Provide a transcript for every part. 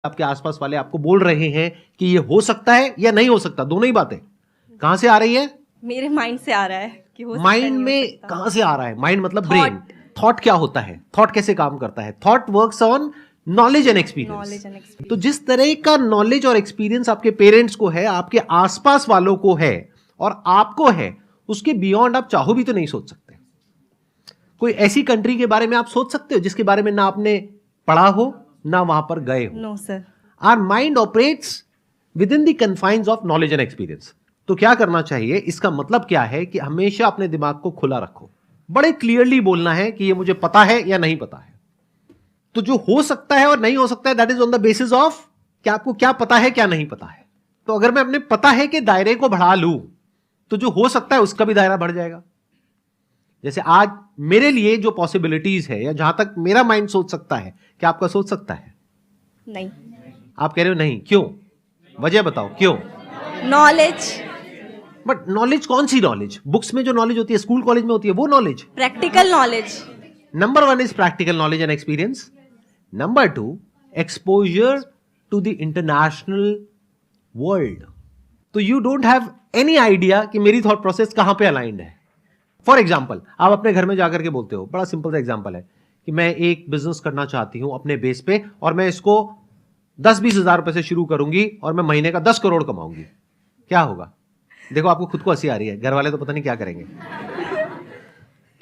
आपके आसपास वाले आपको बोल रहे हैं कि ये हो सकता है या नहीं हो सकता, दोनों ही बातें कहां से आ रही है? मेरे माइंड से आ रहा है कि हो सकता है, माइंड नहीं हो में सकता। कहां से आ रहा है? माइंड मतलब Thought. ब्रेन। थॉट क्या होता है? थॉट कैसे काम करता है? Thought works on knowledge and Knowledge experience. and experience. तो जिस तरह का नॉलेज और एक्सपीरियंस आपके पेरेंट्स को है, आपके आसपास वालों को है और आपको है, उसके बियॉन्ड आप चाहो भी तो नहीं सोच सकते। कोई ऐसी कंट्री के बारे में आप सोच सकते हो जिसके बारे में ना आपने पढ़ा हो ना वहां पर गए हो? No sir. Our mind operates within the confines of knowledge and experience. तो क्या करना चाहिए? इसका मतलब क्या है कि हमेशा अपने दिमाग को खुला रखो, बड़े क्लियरली बोलना है कि ये मुझे पता है या नहीं पता है। तो जो हो सकता है और नहीं हो सकता है, that is on the basis of कि आपको क्या पता है क्या नहीं पता है। तो अगर मैं अपने पता है कि दायरे को बढ़ा लूं तो जो हो सकता है उसका भी दायरा बढ़ जाएगा। जैसे आज मेरे लिए जो पॉसिबिलिटीज है या जहां तक मेरा माइंड सोच सकता है, क्या आपका सोच सकता है? नहीं। आप कह रहे हो नहीं, क्यों? वजह बताओ क्यों? नॉलेज। बट नॉलेज कौन सी नॉलेज? बुक्स में जो नॉलेज होती है, स्कूल कॉलेज में होती है, वो knowledge? Practical knowledge. Number one is practical knowledge and experience. Number two, exposure to the international world. तो you don't have any idea कि मेरी थॉट प्रोसेस कहां पे अलाइंड है। फॉर एग्जाम्पल, आप अपने घर में जाकर के बोलते हो, बड़ा सिंपल सा एग्जाम्पल है कि मैं एक बिजनेस करना चाहती हूं अपने बेस पे और मैं इसको 10-20 हजार रुपए से शुरू करूंगी और मैं महीने का 10 करोड़ कमाऊंगी। क्या होगा? देखो आपको खुद को हंसी आ रही है, घर वाले तो पता नहीं क्या करेंगे।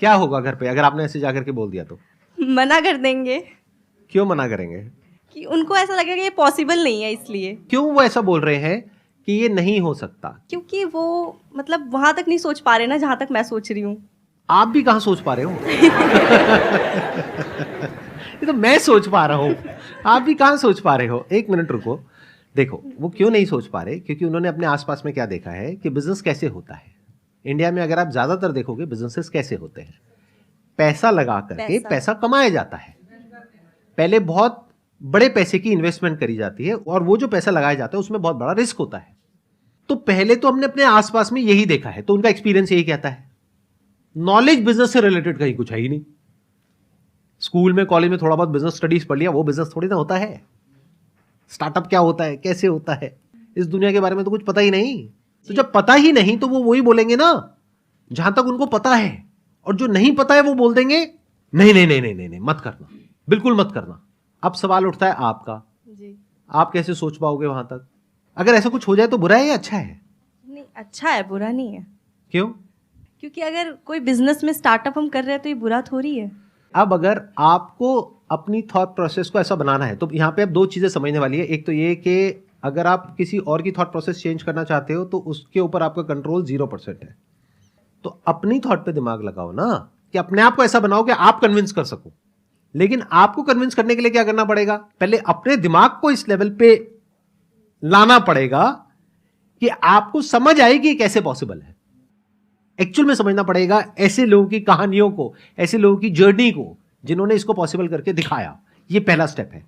क्या होगा घर पे अगर आपने ऐसे जाकर के बोल दिया तो? मना कर देंगे क्यों मना करेंगे? कि उनको ऐसा लगेगा कि ये पॉसिबल नहीं है, इसलिए। क्यों वो ऐसा बोल रहे हैं कि ये नहीं हो सकता? क्योंकि वो मतलब वहां तक नहीं सोच पा रहे ना जहां तक मैं सोच रही हूँ। आप भी कहां सोच पा रहे हो? ये तो मैं सोच पा रहा हूं, आप भी कहां सोच पा रहे हो? एक मिनट रुको। देखो वो क्यों नहीं सोच पा रहे, क्योंकि उन्होंने अपने आसपास में क्या देखा है कि बिजनेस कैसे होता है। इंडिया में अगर आप ज्यादातर देखोगे बिजनेसेस कैसे होते हैं, पैसा लगा करके पैसा कमाया जाता है। पहले बहुत बड़े पैसे की इन्वेस्टमेंट करी जाती है और वो जो पैसा लगाया जाता है उसमें बहुत बड़ा रिस्क होता है। तो पहले तो हमने अपने आसपास में यही देखा है, तो उनका एक्सपीरियंस यही कहता है। नॉलेज बिजनेस से रिलेटेड कहीं कुछ है ही नहीं। स्कूल में कॉलेज में थोड़ा बहुत बिजनेस स्टडीज पढ़ लिया, वो बिजनेस थोड़ी ना होता है। स्टार्टअप क्या होता है, कैसे होता है, इस दुनिया के बारे में तो कुछ पता ही नहीं। तो जब पता ही नहीं तो वो वही बोलेंगे ना जहां तक उनको पता है, और जो नहीं पता है वो बोल देंगे नहीं नहीं नहीं नहीं नहीं, नहीं मत करना, बिल्कुल मत करना। अब सवाल उठता है आपका, जी। आप कैसे सोच पाओगे वहां तक? अगर ऐसा कुछ हो जाए तो बुरा है या अच्छा है? नहीं, अच्छा है, बुरा नहीं है। क्यों? क्योंकि अगर कोई बिजनेस में स्टार्टअप हम कर रहे हैं तो ये बुरा थोड़ी है। अब अगर आपको अपनी थॉट प्रोसेस को ऐसा बनाना है तो यहाँ पे अब दो चीजें समझने वाली है। एक तो ये कि अगर आप किसी और की थॉट प्रोसेस चेंज करना चाहते हो तो उसके ऊपर आपका कंट्रोल 0% है। तो अपनी थॉट पे दिमाग लगाओ ना, कि अपने आप को ऐसा बनाओ कि आप कन्विंस कर सको। लेकिन आपको कन्विंस करने के लिए क्या करना पड़ेगा? पहले अपने दिमाग को इस लेवल पे लाना पड़ेगा कि आपको समझ आए कि कैसे पॉसिबल है। एक्चुअल में समझना पड़ेगा ऐसे लोगों की कहानियों को, ऐसे लोगों की जर्नी को जिन्होंने इसको पॉसिबल करके दिखाया। ये पहला स्टेप है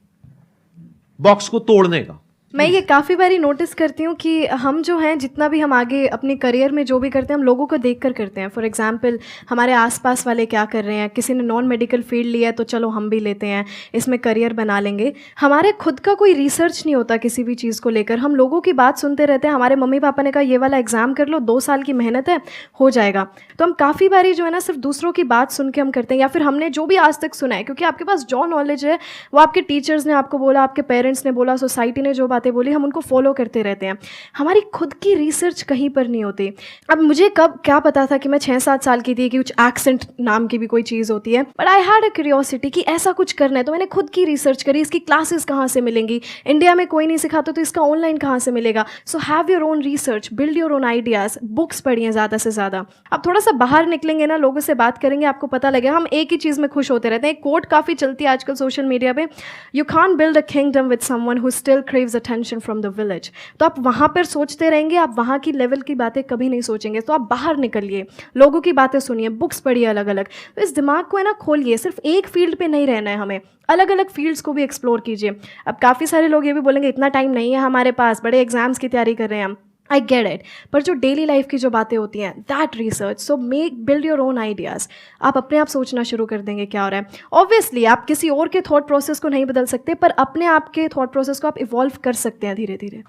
बॉक्स को तोड़ने का। मैं ये काफ़ी बारी नोटिस करती हूँ कि हम जो हैं जितना भी हम आगे अपने करियर में जो भी करते हैं हम लोगों को देख कर करते हैं। फॉर एग्जांपल हमारे आसपास वाले क्या कर रहे हैं, किसी ने नॉन मेडिकल फील्ड लिया है तो चलो हम भी लेते हैं, इसमें करियर बना लेंगे। हमारे खुद का कोई रिसर्च नहीं होता किसी भी चीज़ को लेकर। हम लोगों की बात सुनते रहते हैं। हमारे मम्मी पापा ने कहा ये वाला एग्ज़ाम कर लो, 2 साल की मेहनत है, हो जाएगा। तो हम काफ़ी बारी जो है ना सिर्फ दूसरों की बात सुन के हम करते हैं, या फिर हमने जो भी आज तक सुना है, क्योंकि आपके पास जो नॉलेज है वो आपके टीचर्स ने आपको बोला, आपके पेरेंट्स ने बोला, सोसाइटी ने जो बातें बोली हम उनको फॉलो करते रहते हैं। हमारी खुद की रिसर्च कहीं पर नहीं होती। अब मुझे कब क्या पता था कि मैं 6-7 साल की थी कि कुछ एक्सेंट नाम की भी कोई चीज़ होती है, but I had a curiosity कि ऐसा कुछ करना है। तो मैंने खुद की रिसर्च करी, इसकी क्लासेस कहाँ से मिलेंगी, इंडिया में कोई नहीं सिखाता तो इसका ऑनलाइन कहाँ से मिलेगा। So have your own research, build your own ideas, books पढ़िए ज़्यादा से ज़्यादा। अब थोड़ा सा बाहर निकलेंगे ना, लोगों से बात करेंगे, आपको पता लगेगा। हम एक ही चीज़ में खुश होते रहते हैं। एक कोट काफ़ी चलती है आजकल सोशल मीडिया पे, you can't build a kingdom with someone who still craves attention from the village. तो आप वहाँ पर सोचते रहेंगे, आप वहाँ की लेवल की बातें कभी नहीं सोचेंगे। तो आप बाहर निकलिए, लोगों की बातें सुनिए, बुक्स पढ़िए अलग अलग। तो इस दिमाग को है ना खोलिए, सिर्फ एक फील्ड पे नहीं रहना है हमें, अलग अलग फील्ड्स को भी एक्सप्लोर कीजिए। अब काफ़ी सारे लोग ये भी बोलेंगे इतना टाइम नहीं है हमारे पास, बड़े एग्जाम्स की तैयारी कर रहे हैं हम। आई गेट इट, पर जो डेली लाइफ की जो बातें होती हैं that research, so make build your own ideas. आप अपने आप सोचना शुरू कर देंगे क्या हो रहा है। ऑब्वियसली आप किसी और के थॉट प्रोसेस को नहीं बदल सकते, पर अपने आप के थॉट प्रोसेस को आप इवॉल्व कर सकते हैं धीरे धीरे।